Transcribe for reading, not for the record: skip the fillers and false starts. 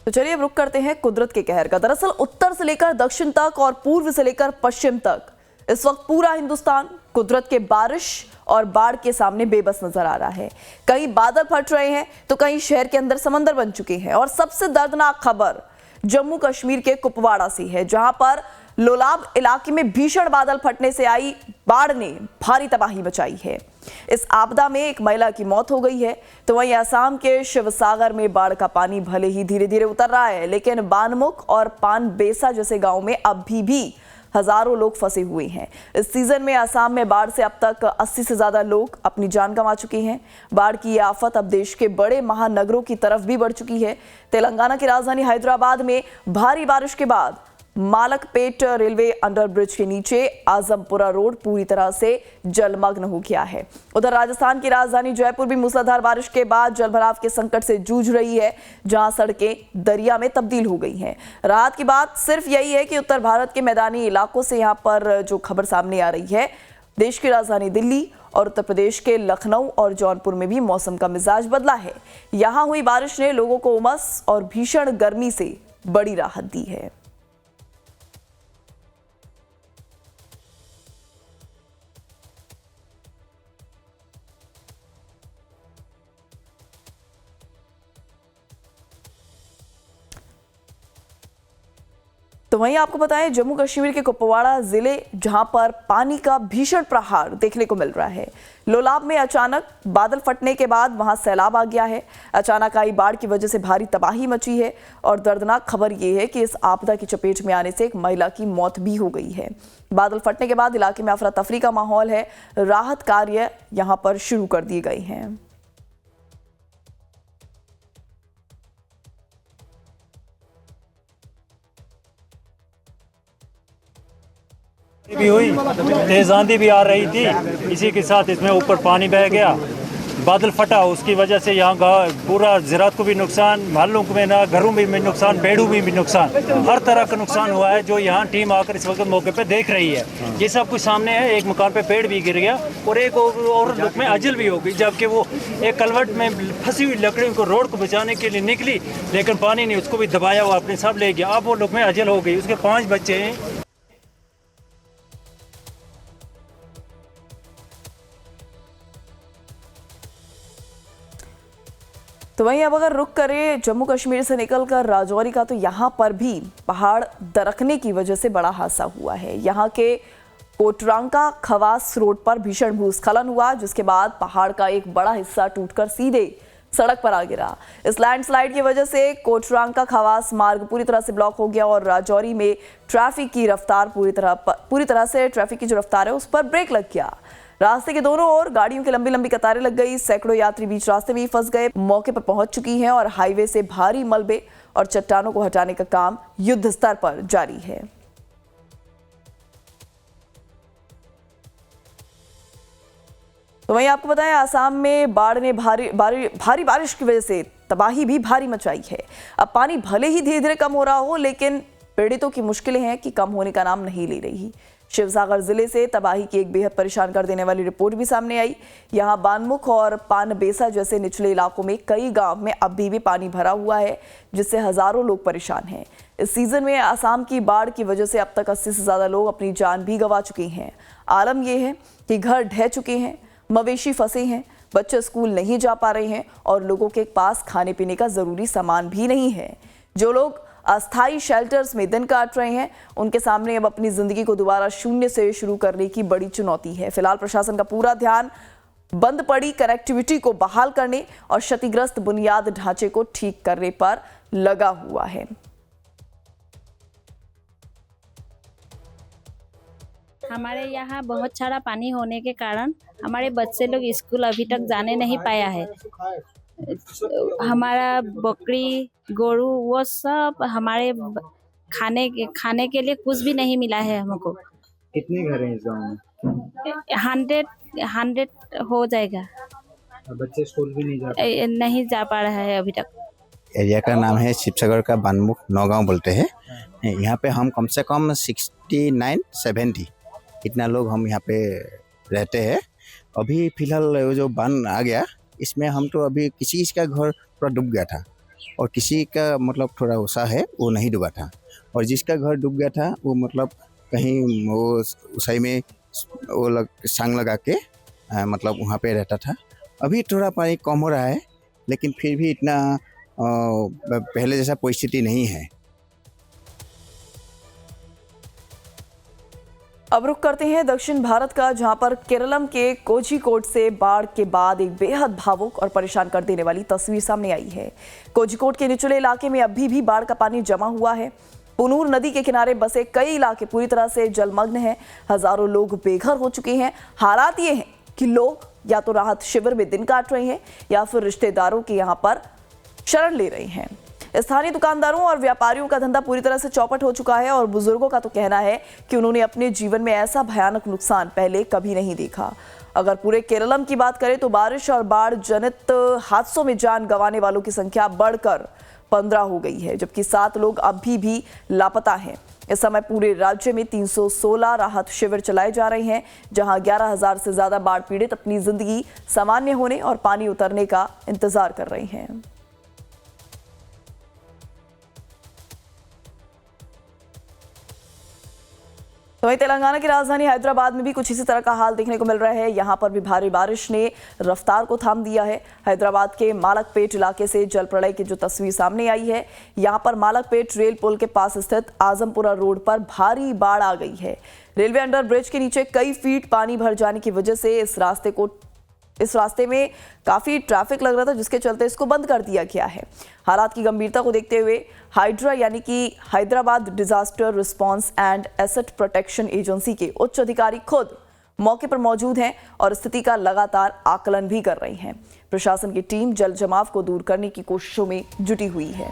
तो चलिए अब रुक करते हैं कुदरत के कहर का। दरअसल उत्तर से लेकर दक्षिण तक और पूर्व से लेकर पश्चिम तक इस वक्त पूरा हिंदुस्तान कुदरत के बारिश और बाढ़ के सामने बेबस नजर आ रहा है। कहीं बादल फट रहे हैं तो कहीं शहर के अंदर समंदर बन चुके हैं। और सबसे दर्दनाक खबर जम्मू कश्मीर के कुपवाड़ा से है, जहां पर लोलाब इलाके में भीषण बादल फटने से आई बाढ़ ने भारी तबाही मचाई है। इस आपदा में एक महिला की मौत हो गई है। तो वहीं असम के शिवसागर में बाढ़ का पानी भले ही धीरे धीरे उतर रहा है, लेकिन बानमुख और पानबेसा जैसे गांव में अभी भी हजारों लोग फंसे हुए हैं। इस सीजन में असम में बाढ़ से अब तक 80 से ज्यादा लोग अपनी जान गंवा चुके हैं। बाढ़ की यह आफत अब देश के बड़े महानगरों की तरफ भी बढ़ चुकी है। तेलंगाना की राजधानी हैदराबाद में भारी बारिश के बाद मालकपेट रेलवे अंडरब्रिज के नीचे आजमपुरा रोड पूरी तरह से जलमग्न हो गया है। उधर राजस्थान की राजधानी जयपुर भी मूसलाधार बारिश के बाद जलभराव के संकट से जूझ रही है, जहां सड़कें दरिया में तब्दील हो गई हैं। राहत की बात सिर्फ यही है कि उत्तर भारत के मैदानी इलाकों से यहां पर जो खबर सामने आ रही है, देश की राजधानी दिल्ली और उत्तर प्रदेश के लखनऊ और जौनपुर में भी मौसम का मिजाज बदला है। यहां हुई बारिश ने लोगों को उमस और भीषण गर्मी से बड़ी राहत दी है। तो वहीं आपको बताएं, जम्मू कश्मीर के कुपवाड़ा जिले, जहां पर पानी का भीषण प्रहार देखने को मिल रहा है। लोलाब में अचानक बादल फटने के बाद वहां सैलाब आ गया है। अचानक आई बाढ़ की वजह से भारी तबाही मची है और दर्दनाक खबर यह है कि इस आपदा की चपेट में आने से एक महिला की मौत भी हो गई है। बादल फटने के बाद इलाके में अफरा तफरी का माहौल है। राहत कार्य यहां पर शुरू कर दिए गए हैं। भी हुई, तेज आंधी भी आ रही थी, इसी के साथ इसमें ऊपर पानी बह गया, बादल फटा, उसकी वजह से यहाँ पूरा ज़राअत को भी नुकसान, महलों को में घरों में भी नुकसान, पेड़ों में भी नुकसान, हर तरह का नुकसान हुआ है, जो यहाँ टीम आकर इस वक्त मौके पे देख रही है। ये सब कुछ सामने है। एक मकान पे पेड़ भी गिर गया और एक और लुक में अजल भी हो गई, जबकि वो एक कलवट में फंसी हुई लकड़ियों को रोड को बचाने के लिए निकली, लेकिन पानी ने उसको भी दबाया हुआ अपने सब ले गया। अब वो लुक में अजल हो गई। उसके 5 बच्चे हैं। तो वहीं अब अगर रुक करें जम्मू कश्मीर से निकलकर राजौरी का, तो यहाँ पर भी पहाड़ दरकने की वजह से बड़ा हादसा हुआ है। यहाँ के कोटरांका खवास रोड पर भीषण भूस्खलन हुआ, जिसके बाद पहाड़ का एक बड़ा हिस्सा टूटकर सीधे सड़क पर आ गिरा। इस लैंडस्लाइड की वजह से कोटरांका खवास मार्ग पूरी तरह से ब्लॉक हो गया और राजौरी में ट्रैफिक की रफ्तार पूरी तरह से ट्रैफिक की जो रफ्तार है उस पर ब्रेक लग गया। रास्ते के दोनों ओर गाड़ियों की लंबी लंबी कतारें लग गई। सैकड़ों यात्री बीच रास्ते में ही फंस गए। मौके पर पहुंच चुकी हैं और हाईवे से भारी मलबे और चट्टानों को हटाने का काम युद्ध स्तर पर जारी है। तो वहीं आपको बताएं, आसाम में बाढ़ ने भारी बारिश की वजह से तबाही भी भारी मचाई है। अब पानी भले ही धीरे धीरे कम हो रहा हो, लेकिन पीड़ितों की मुश्किलें हैं कि कम होने का नाम नहीं ले रही। शिवसागर जिले से तबाही की एक बेहद परेशान कर देने वाली रिपोर्ट भी सामने आई। यहां बानमुख और पानबेसा जैसे निचले इलाकों में कई गांव में अभी भी पानी भरा हुआ है, जिससे हजारों लोग परेशान हैं। इस सीजन में असम की बाढ़ की वजह से अब तक 80 से ज्यादा लोग अपनी जान भी गंवा चुके हैं। आलम यह है कि घर ढह चुके हैं, मवेशी फंसे हैं, बच्चे स्कूल नहीं जा पा रहे हैं और लोगों के पास खाने पीने का जरूरी सामान भी नहीं है। जो लोग अस्थायी शेल्टर्स में दिन काट रहे हैं, उनके सामने अब अपनी जिंदगी को दोबारा शून्य से शुरू करने की बड़ी चुनौती है। फिलहाल प्रशासन का पूरा ध्यान बंद पड़ी कनेक्टिविटी को बहाल करने और क्षतिग्रस्त बुनियाद ढांचे को ठीक करने पर लगा हुआ है। हमारे यहाँ बहुत सारा पानी होने के कारण हमारे बच्चे लोग स्कूल अभी तक जाने नहीं पाया है। हमारा बकरी गोरू वो सब हमारे खाने के लिए कुछ भी नहीं मिला है हमको। कितने घर हैं इस गाँव में? 100 हो जाएगा। बच्चे स्कूल भी नहीं जा पा रहा है अभी तक। एरिया का नाम है शिवसागर का बानमुख नौगांव बोलते हैं। यहाँ पे हम कम से कम 69-70 इतना लोग हम यहाँ पे रहते हैं। अभी फिलहाल जो बान आ गया, इसमें हम तो अभी किसी का घर पूरा डूब गया था। और किसी का मतलब थोड़ा ओसा है वो नहीं डूबा था, और जिसका घर डूब गया था वो मतलब कहीं वो ऊंचाई में वो सांग लगा के मतलब वहाँ पे रहता था। अभी थोड़ा पानी कम हो रहा है, लेकिन फिर भी इतना पहले जैसा परिस्थिति नहीं है। अब रुख करते हैं दक्षिण भारत का, जहां पर केरलम के कोझिकोड से बाढ़ के बाद एक बेहद भावुक और परेशान कर देने वाली तस्वीर सामने आई है। कोझिकोड के निचले इलाके में अभी भी बाढ़ का पानी जमा हुआ है। पुनूर नदी के किनारे बसे कई इलाके पूरी तरह से जलमग्न हैं। हजारों लोग बेघर हो चुके हैं। हालात ये हैं कि लोग या तो राहत शिविर में दिन काट रहे हैं या फिर रिश्तेदारों के यहाँ पर शरण ले रहे हैं। स्थानीय दुकानदारों और व्यापारियों का धंधा पूरी तरह से चौपट हो चुका है और बुजुर्गों का तो कहना है कि उन्होंने अपने जीवन में ऐसा भयानक नुकसान पहले कभी नहीं देखा। अगर पूरे केरलम की बात करें तो बारिश और बाढ़ जनित हादसों में जान गंवाने वालों की संख्या बढ़कर 15 हो गई है, जबकि 7 लोग अभी भी लापता हैं। इस समय पूरे राज्य में 316 राहत शिविर चलाए जा रहे हैं, जहां 11,000 से ज्यादा बाढ़ पीड़ित अपनी जिंदगी सामान्य होने और पानी उतरने का इंतजार कर रहे हैं। तो वहीं तेलंगाना की राजधानी हैदराबाद में भी कुछ इसी तरह का हाल देखने को मिल रहा है। यहां पर भी भारी बारिश ने रफ्तार को थाम दिया है। हैदराबाद के मालकपेट इलाके से जल प्रलय की जो तस्वीर सामने आई है, यहां पर मालकपेट रेल पुल के पास स्थित आजमपुरा रोड पर भारी बाढ़ आ गई है। रेलवे अंडर ब्रिज के नीचे कई फीट पानी भर जाने की वजह से इस रास्ते में काफी ट्रैफिक लग रहा था, जिसके चलते इसको बंद कर दिया गया है। हालात की गंभीरता को देखते हुए हाइड्रा यानी कि Hyderabad disaster response and asset protection agency के उच्च अधिकारी खुद मौके पर मौजूद हैं और स्थिति का लगातार आकलन भी कर रहे हैं। प्रशासन की टीम जल जमाव को दूर करने की कोशिशों में जुटी हुई है।